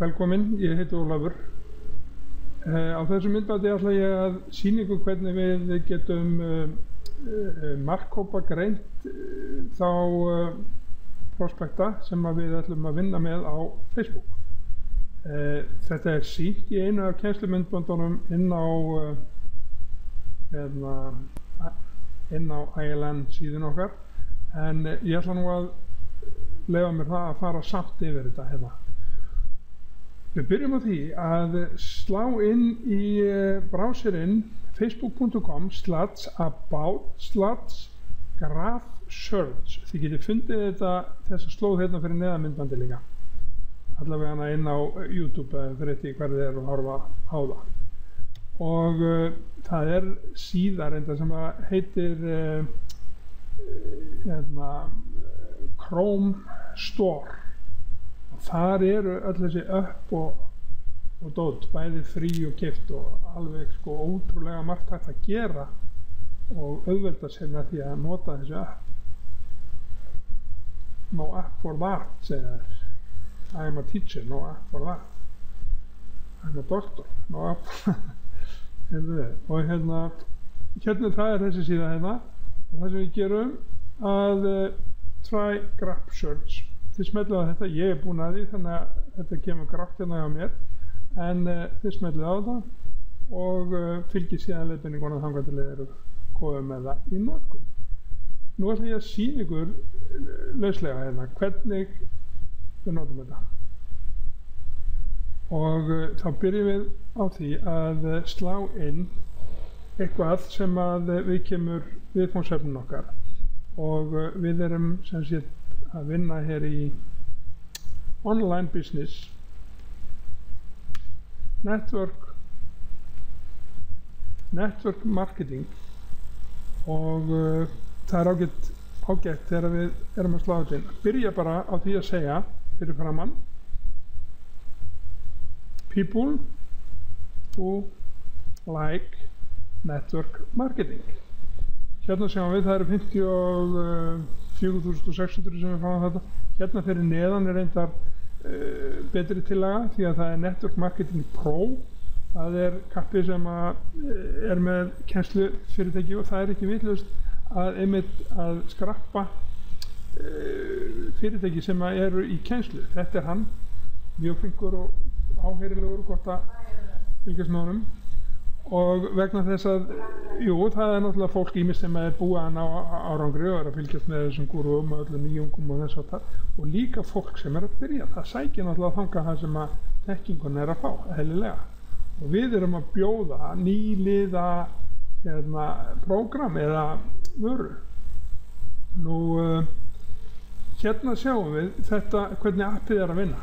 Velkomin, ég heiti Ólafur. Á þessu myndbandi ætla ég að sýna ykkur hvernig við getum markhópa greint þá prospekta sem við ætlum að vinna með á Facebook. Þetta er sýnt í einu af kennslumyndböndunum inn á ILN síðun okkar, en ég ætla nú að leyfa mér það að fara samt yfir þetta hérna. Við byrjum á því að slá inn í browserinn facebook.com/about/graph-search. Þið getið fundið þessa slóð hérna fyrir neðan myndbandi líka. Allavega hana inn á YouTube fyrir því hver þið eru að horfa á það. Og það er síða reynda sem heitir Chrome Store. Þar eru öll þessi upp og dót, bæði frí og keypt og alveg ótrúlega margt hægt að gera og auðvelda sér með því að nota þessi upp. No app for that, segja þér. I am a teacher, no app for that. I am a doctor, no app for that. Og hérna það er þessi síða hérna og það sem við gerum að try graph-search. Þið smellið á þetta, ég er búinn að því þannig að þetta kemur grátt hérna hjá mér, en þið smellið á það og fylgið síðan leiðbeiningunum þangað til þið eru komið með það í notkun. Nú ætla ég að sýna ykkur lauslega hérna hvernig við notum þetta. Og þá byrjum við á því að slá inn eitthvað sem við kemur viðfangsefnin okkar og við erum sem sé að vinna hér í online business, network marketing og það er ágætt þegar við erum að slá þetta inn. Byrja bara á því að segja fyrir framann people who like network marketing. Hérna sjáum við það eru 54.600 sem við fáum þetta. Hérna fyrir neðan er reyndar betri tillaga því að það er Network Marketing Pro. Það er kappi sem er með kennslufyrirtæki og það er ekki vitlaust að skrappa fyrirtæki sem eru í kennslu. Þetta er hann, mjög flinkur og áheyrilegur hvort að fylgjast með honum. Og vegna þess að, það er náttúrulega fólk ýmist sem er búið að ná árangri og er að fylgjast með þessum gúrúum og öllum nýjungum og þess að það, og líka fólk sem er að byrja. Það sækir náttúrulega þangað það sem að þekkingun er að fá, eðlilega. Og við erum að bjóða nýliða prógram eða vöru. Nú, hérna sjáum við þetta, hvernig appið er að vinna.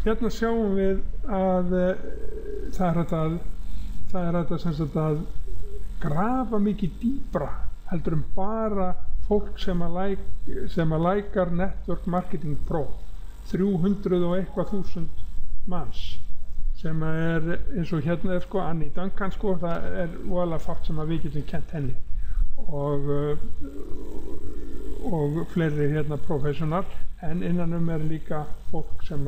Hérna sjáum við að það er hægt að grafa mikið dýpra heldur bara fólk sem að lækar Network Marketing Pro. 300 og eitthvað þúsund manns sem er eins og hérna er Annie Duncan það er voðalega fátt sem við getum kennt henni og fleiri hérna professional, en innanum er líka fólk sem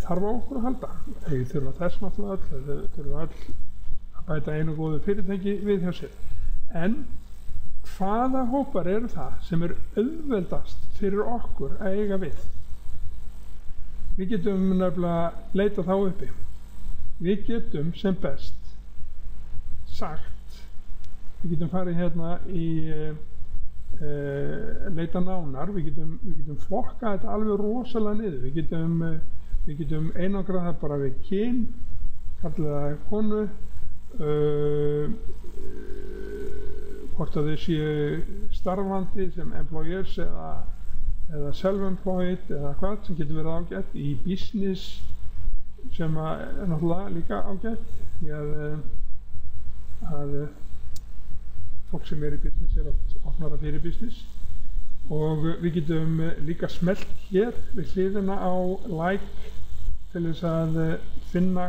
þarf á okkur að halda. Þeir þurfa þess náttúrulega öll, þeir þurfa öll að bæta einu góðu fyrirtæki við hjá sér. En hvaða hópar eru það sem er auðveldast fyrir okkur að eiga við? Við getum nefnilega leita þá uppi. Við getum sem best sagt, við getum farið hérna í leita nánar, við getum flokkað þetta alveg rosalega niður. Við getum einangrað það bara við kyn, kallað það konu, hvort að þau séu starfandi sem employers eða self-employed eða hvað sem getur verið ágætt, í business sem er náttúrulega líka ágætt, því að fólk sem er í business er oft opnara fyrir business. Og við getum líka smellt hér við hliðina á like til þess að finna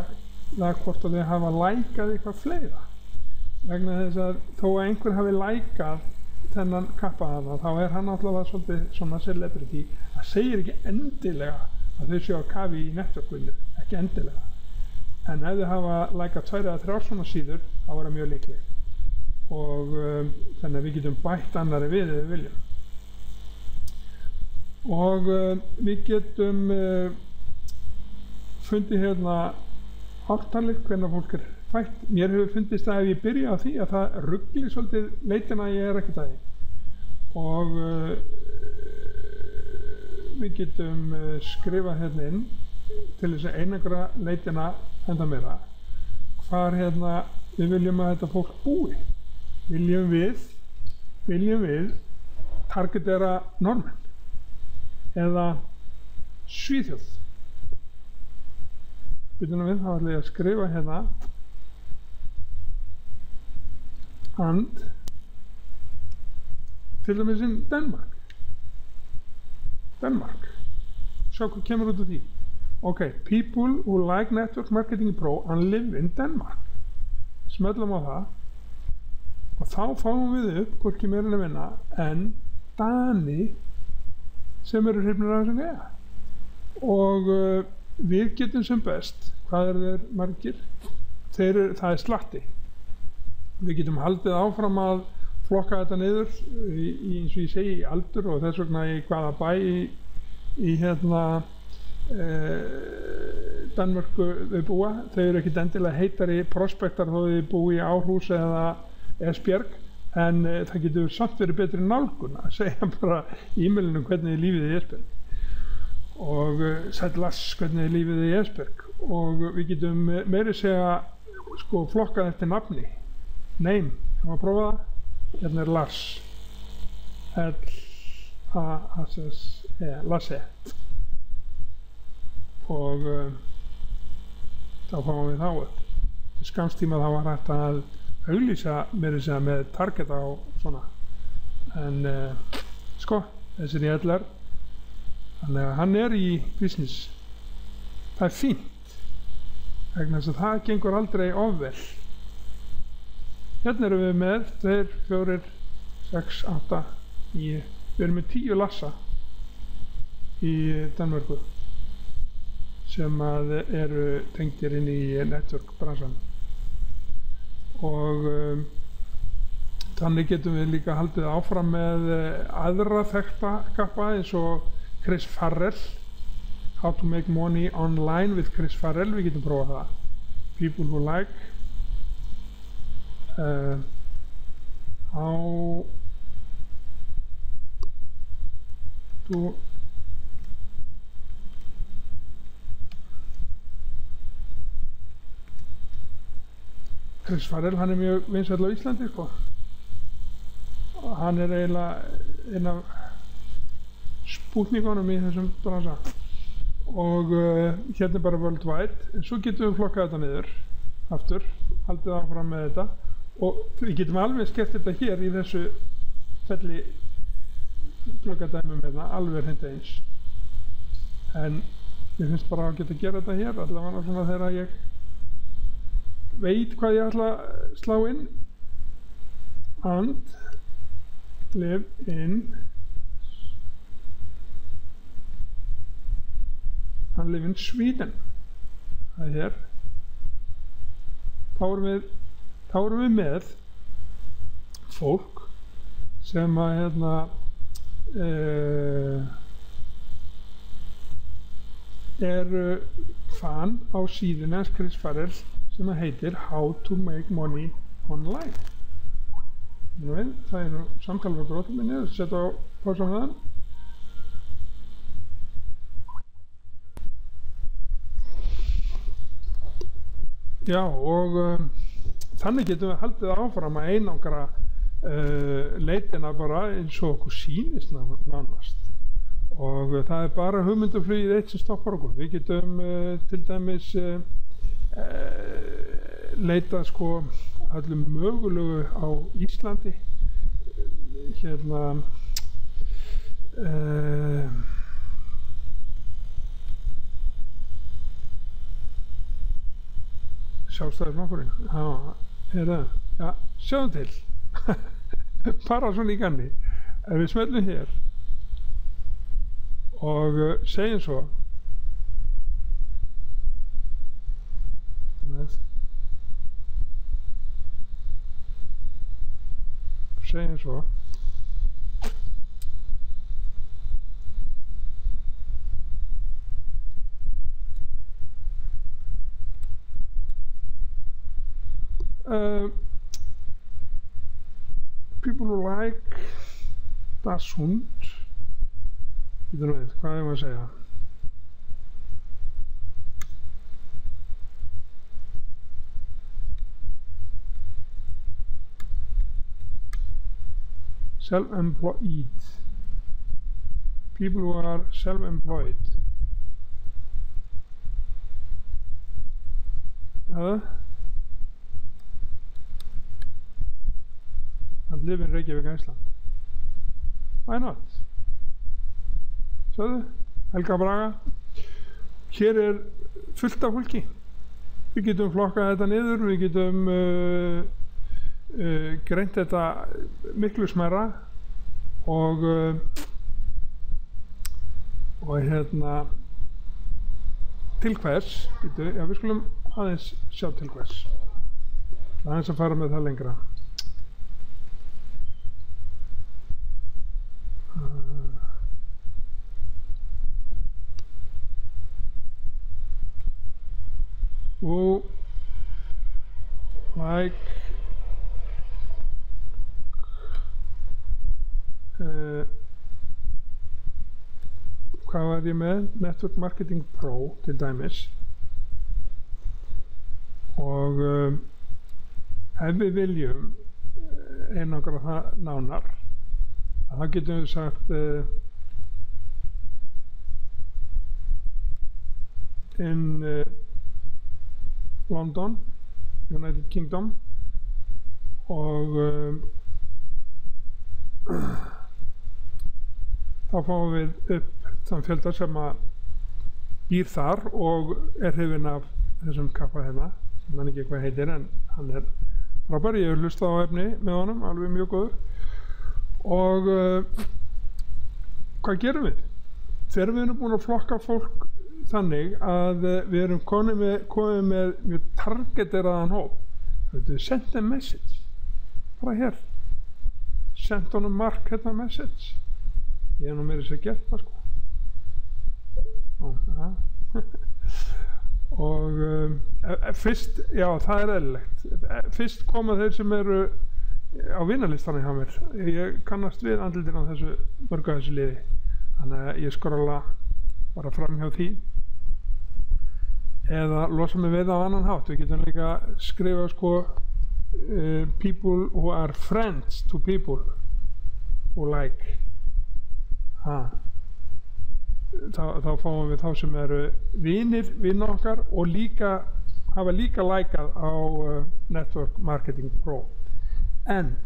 það hvort að þau hafa lækað eitthvað fleira. Vegna þess að þó að einhver hafi lækað þennan kappa hana, þá er hann alltaf svolítið svona celebrity. Það segir ekki endilega að þau séu á kafi í networkvinnu, ekki endilega. En ef þau hafa læka 2 eða 3 svona síður, þá er það mjög líklegt. Og þannig að við getum bætt annari við ef við viljum. Og við getum fundið hérna ártalið hvenær fólk fætt. Mér hefur fundist að ef ég byrja á því að það rugli svolítið leitina ég ekkert að því. Og við getum skrifað hérna inn til þess að einangra leitina enda meira. Hvar hérna við viljum að þetta fólk búi. Viljum við targetera Norðmenn eða Svíþjóð. Byrjunum við, þá ætla ég að skrifa hérna and til dæmis in Denmark. Sjá hvað kemur út af því. Ok, people who like Network Marketing Pro and live in Denmark. Smellum á það og þá fáum við upp hvorki meira en minna en Dani sem eru hrifnir af þessum gæja. Og við getum sem best, hvað þeir margir? Það er slatti. Við getum haldið áfram að flokka þetta niður eins og ég segi í aldur og þess vegna í hvaða bæ í hérna Danmörku þau búa. Þau eru ekkert endilega heitari prospektar þó þau búi í Árhús eða Esbjerg, en það getur samt verið betri nálgun að segja bara í e-mailinu hvernig er lífið í Esbjerg og sæll Lars, hvernig er lífið í Esbjerg, og við getum meiri segja sko flokkað eftir nafni, name, kann man prófa það? Hérna er Lars, L-A-S-S-E, Lasse, og þá fáum við þá upp. Til skamstíma þá var hægt að auglýsa meiri segja með target á svona, en sko, þessi er í LR, þannig að hann er í business. Það er fínt, vegna þess að það gengur aldrei ofvel. Hérna erum við með 2, 4, 6, 8, 9, við erum með 10 lassa í Danmörku sem að eru tengdir inn í network bransan. Og þannig getum við líka haldið áfram með aðra þekkta kappa eins og Chris Farrell, How to make money online with Chris Farrell, við getum prófað það. People who like how to Chris Farrell, hann er mjög vinsæll á Íslandi sko. Hann er eiginlega einn af spútningunum í þessum bransa og hérna er bara worldwide, en svo getum við flokkað þetta niður aftur, haldið áfram með þetta og við getum alveg skert þetta hér í þessu felli flokkadæmum hérna, alveg hreint eins, en ég finnst bara að geta gera þetta hér, allavega svona þegar ég veit hvað ég ætla að slá inn and live in Sweden. Það er hér. Þá erum við með fólk sem að hérna eru fan á síðuna hans Chris Farrell sem að heitir How to make money online. Það er nú samtala frá grótum minni, setja á pása með hann. Já, og þannig getum við haldið áfram að einangra leitina bara eins og okkur sýnist nánast. Og það er bara hugmyndaflugið eitt sem stoppar okkur. Við getum til dæmis leita sko öllum mögulegu á Íslandi hérna Sjálfstæðisflokkurinn, já, sjáum til bara svona í ganni ef við smellum hér og segjum svo segjum svo. People who like das Hund. Býtum við, hvað er að segja? Self-employed. People who are self-employed. And live in Reykjavík, Iceland. Why not? Sjáðu, Helga Braga. Hér er fullt af fólki. Við getum flokkað þetta niður, við getum greint þetta miklu smærra og hérna til hvers, já við skulum aðeins sjá til hvers. Aðeins að fara með það lengra. Who like hvað var ég með? Network Marketing Pro til dæmis og ef við viljum einangra það nánar þá getum við sagt in London, United Kingdom og þá fáum við upp þann fjölda sem að býr þar og er hrifinn af þessum kappa hérna, sem hann ekki hvað heitir en hann er frábær, ég hef hlustað á efni með honum, alveg mjög góður og hvað gerum við? Þegar við erum búin að flokka fólk þannig að við erum komið með mjög targeteraðan hóp, við send a message, bara hér, send honum mark hérna message, ég hef nú meira sér gert það sko. Og fyrst, já það er eðlilegt, fyrst koma þeir sem eru á vinalistanum hjá mér, ég kannast við andlitin á þessu mörgu af þessu liði, þannig að ég skrolla bara fram hjá því eða losa mig við á annan hátt. Við getum líka skrifa sko people who are friends to people who like þá fáum við þá sem eru vinn okkar og hafa líka lækað á Network Marketing Pro en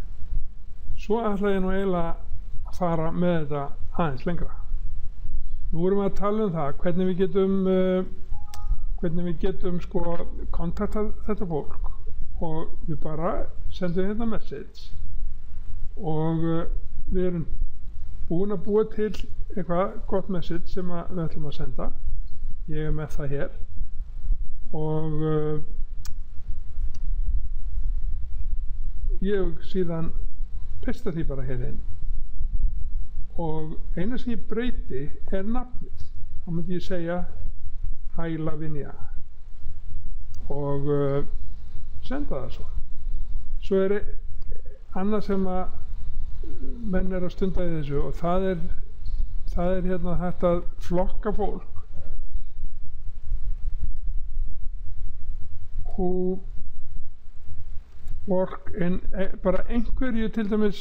svo ætla ég nú eiginlega að fara með þetta aðeins lengra. Nú erum við að tala um það hvernig við getum sko kontaktað þetta fólk og við bara sendum hérna message og við erum búin að búa til eitthvað gott message sem við ætlum að senda. Ég er með það hér og ég síðan pesta því bara hér inn og eina sem ég breyti er nafnið. Þá myndi ég segja Hæ Lavinia og senda það svo. Svo er annað sem að menn er að stunda í þessu og það er hérna þetta að flokka fólk who work in bara einhverju til dæmis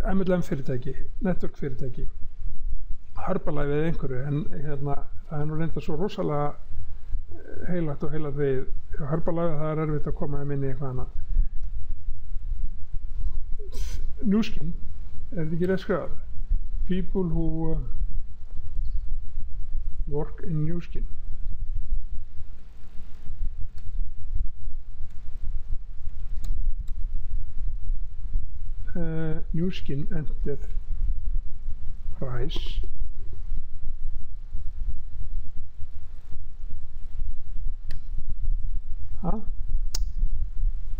MLM fyrirtæki, network fyrirtæki, Herbalife eða einhverju, en hérna það er nú reyndar svo rosalega heilagt og heilagt við Herbalife, það er erfitt að koma inn í eitthvað annað. Newskin, er þetta ekki rétt skrifað? People who work in Newskin. Newskin Enterprise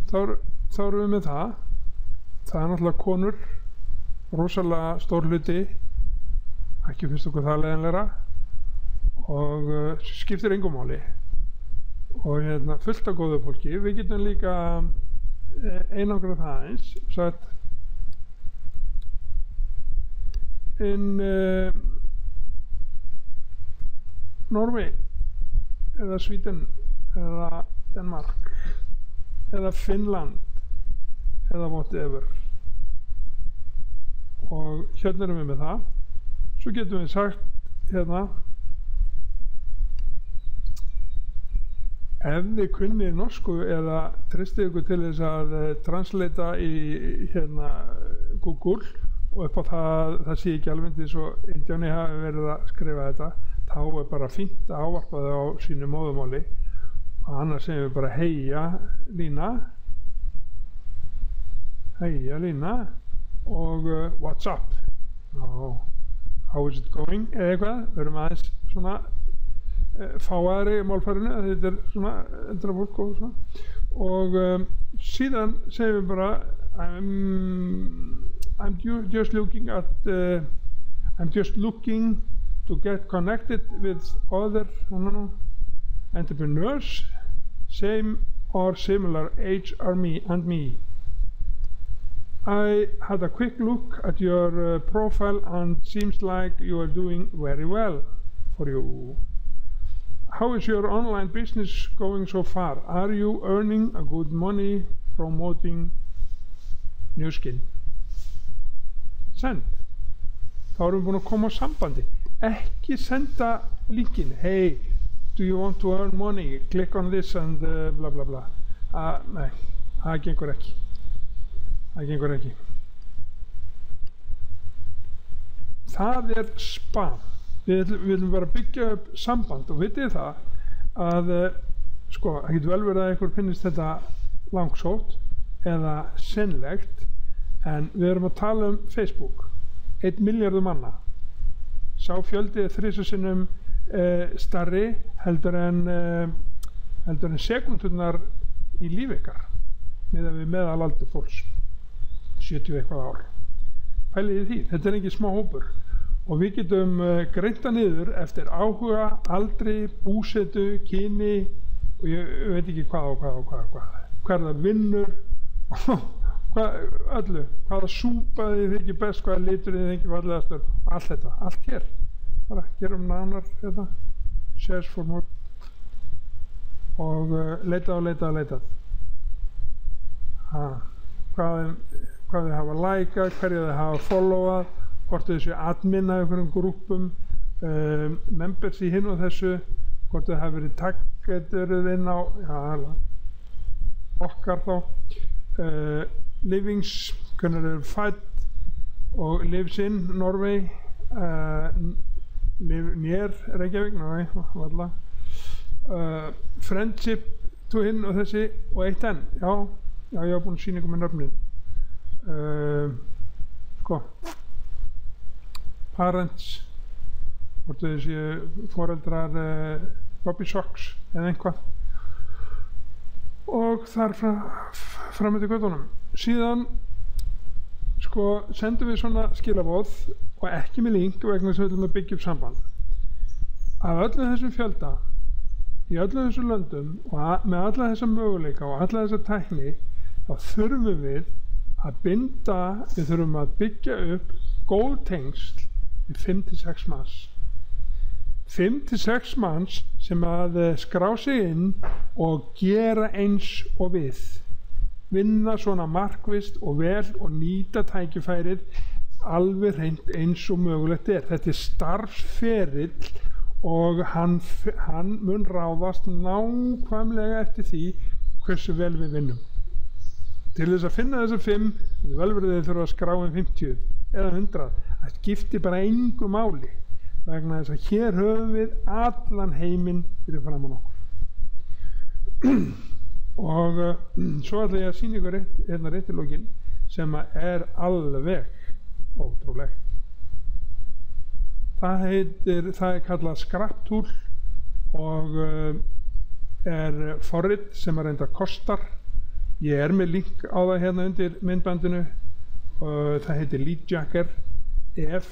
þá erum við með það það náttúrulega konur, rosalega stór hluti, ekki finnst okkur það leiðinlegra og skiptir engu máli og fullt af góðu fólki. Við getum líka einangrað það eins sagt in Norway eða Sweden eða Denmark eða Finnland eða whatever og hérna erum við með það. Svo getum við sagt hérna ef þið kunnið norsku eða treystið ykkur til þess að translata í Google og upp á það sé ekki alveg eins og Indíáni hafi verið að skrifa þetta, þá bara fínt að ávarpa það á sínu móðumáli og annars segjum við bara heia Lína og what's up, how is it going eða eitthvað. Við erum aðeins svona fáaðri í málfærinu, þetta svona eldra fólk og svona og síðan segjum við bara I'm just looking to get connected with other entrepreneurs same or similar age as me. I had a quick look at your profile and seems like you are doing very well for you. How is your online business going so far? Are you earning a good money promoting Nu Skin? Send. Þá erum við búin að koma á sambandi. Ekki senda linkin. Hey, do you want to earn money? Click on this and bla bla bla. Nei, það gengur ekki. Það gengur ekki. Það spam. Við viljum bara byggja upp samband og vitið það að sko, það getur vel verið að einhver finnist þetta langsótt eða sennlegt en við erum að tala Facebook 1 milljarður manna. Sá fjöldi 3 sinnum stærri heldur en sekúndurnar í lífi ykkar miðað við meðalaldur fólks 70 eitthvað ár. Pælið í því, þetta engin smá hópur og við getum greinta niður eftir áhuga, aldri, búsetu, kyni og ég veit ekki hvað það vinnur öllu, hvaða súpa þið þykir best, hvaða litur þið þykir fallegastur, allt þetta, allt hér bara gerum nánar þetta search for more og leitað hvað þið hafa lækað, hverju þið hafa followað, hvort þið séu admin af einhverjum grúppum, members í hinn og þessu, hvort þið hafa verið taggeturuð inn á okkar þá, livings, hvernig þið eru fædd og lives in Norway, nýr Reykjavík, valla, friendship to hinn og þessi og eitt enn, já, ég hafa búin að sýna ykkur með nöfnin. Sko parents, hvort þau séu foreldrar Bobby Socks eða einhvað og þar fram eftir göttunum. Síðan sko sendum við svona skilaboð og ekki með link vegna þess að við viljum að byggja upp samband. Af öllum þessum fjölda í öllum þessum löndum og með alla þessa möguleika og alla þessa tækni þá þurfum við að við þurfum að byggja upp góð tengsl við 5-6 manns. 5-6 manns sem að skrá sig inn og gera eins og við. Vinna svona markvisst og vel og nýta tækifærið alveg hreint eins og mögulegt er. Þetta starfsferill og hann mun ráðast nákvæmlega eftir því hversu vel við vinnum. Til þess að finna þessar 5, þetta vel verið þið þurfa að skrá 50 eða 100. Það skiptir bara engu máli vegna þess að hér höfum við allan heiminn fyrir framan okkur. Og svo ætla ég að sýna ykkur hérna rétt í lokin sem er alveg ótrúlegt. Það er kallað Scraptool og er forrit sem reynda kostar. Ég með link á það hérna undir myndbandinu það heitir Leadjacker. Ef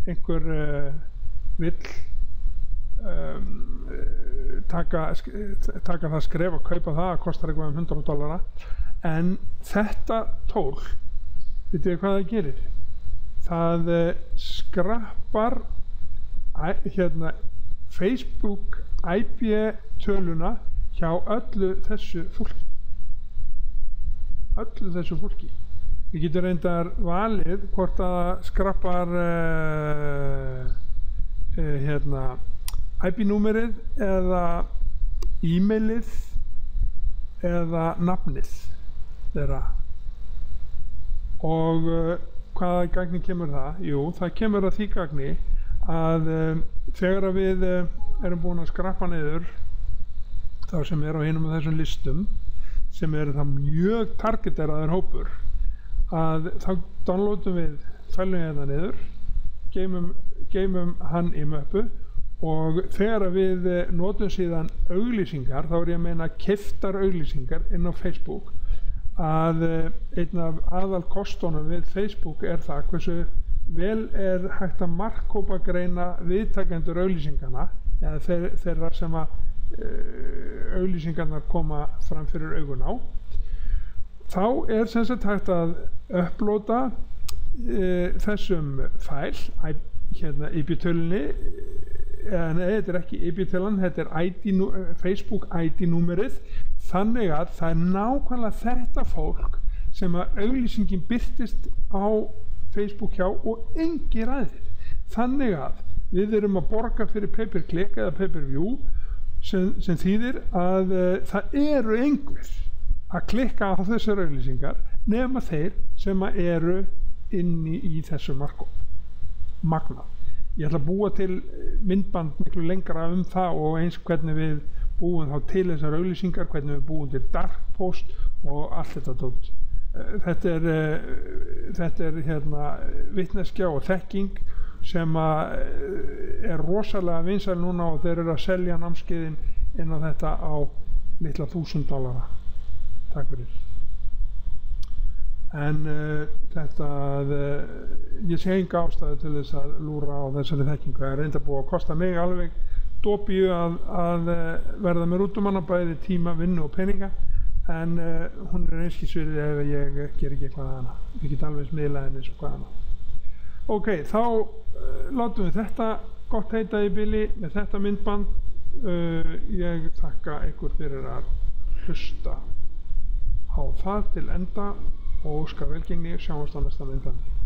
einhver vill taka það skref að kaupa það kostar eitthvað $100. En þetta tól, vitið þið hvað það gerir? Það skrappar Facebook IP-töluna hjá öllu þessu fólki. Við getum reyndar valið hvort að það skrappar IP-númerið eða e-mailið eða nafnið þeirra. Og hvaða gagni kemur það? Jú, það kemur að því gagni að þegar við erum búin að skrappa niður þá sem er á hinum af þessum listum sem eru það mjög targeteraður hópur, að þá downloadum við fælum hérna niður, geymum hann í möppu og þegar við notum síðan auglýsingar, þá er ég að meina keyptar auglýsingar inn á Facebook, að einn af aðalkostunum við Facebook er það hversu vel er hægt að markhópagreina viðtakendur auglýsingana eða þeirra sem að auglýsingarnar koma fram fyrir augun á. Þá er sem sagt hægt að upplóta þessum fæl IP-tölunni, nei, þetta er ekki IP-tölan, þetta er Facebook ID-númerið, þannig að það er nákvæmlega þetta fólk sem að auglýsingin birtist á Facebook hjá og engir aðrir. Þannig að við erum að borga fyrir pay-per-click eða pay-per-view sem þýðir að það eru einhver að klikka á þessar auglýsingar nema þeir sem eru inni í þessu markhóp. Magnað. Ég ætla að búa til myndband miklu lengra það og eins hvernig við búum þá til þessar auglýsingar, hvernig við búum til dark post og allt þetta dót. Þetta er vitneskja og þekking sem er rosalega vinsæl núna og þeir eru að selja námskeiðin inn á þetta á litla $1000. Takk fyrir. En ég sé enga ástæðu til þess að lúra á þessari þekkingu. Það er reynda búið að kosta mig alveg dópíu að verða mér út hana, bæði tíma, vinnu og peninga, en hún er einskisvirði ef ég ger ekki eitthvað hana. Ég get alveg smiðla henni eins og hvað hana. Ok, þá látum við þetta gott heita í bili með þetta myndband. Ég þakka ykkur fyrir að hlusta á það til enda og óska velgengni. Sjáumst á næsta myndbandi.